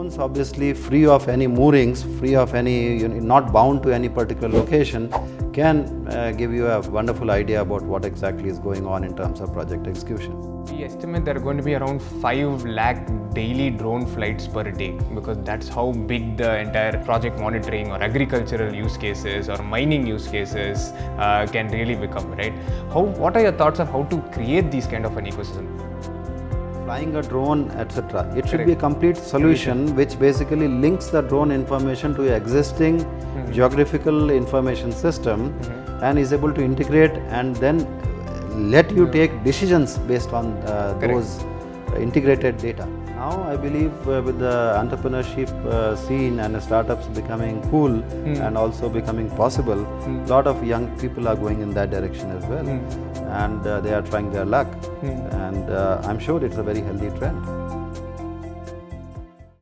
Drones obviously free of any moorings, free of any, not bound to any particular location, can give you a wonderful idea about what exactly is going on in terms of project execution. We estimate there are going to be around 5 lakh daily drone flights per day, because that's how big the entire project monitoring or agricultural use cases or mining use cases can really become, right? What are your thoughts on how to create these kind of an ecosystem? Flying a drone, etc. It should be a complete solution which basically links the drone information to your existing geographical information system and is able to integrate and then let you take decisions based on those integrated data. Now I believe with the entrepreneurship scene and startups becoming cool and also becoming possible, a lot of young people are going in that direction as well, and they are trying their luck, and I'm sure it's a very healthy trend.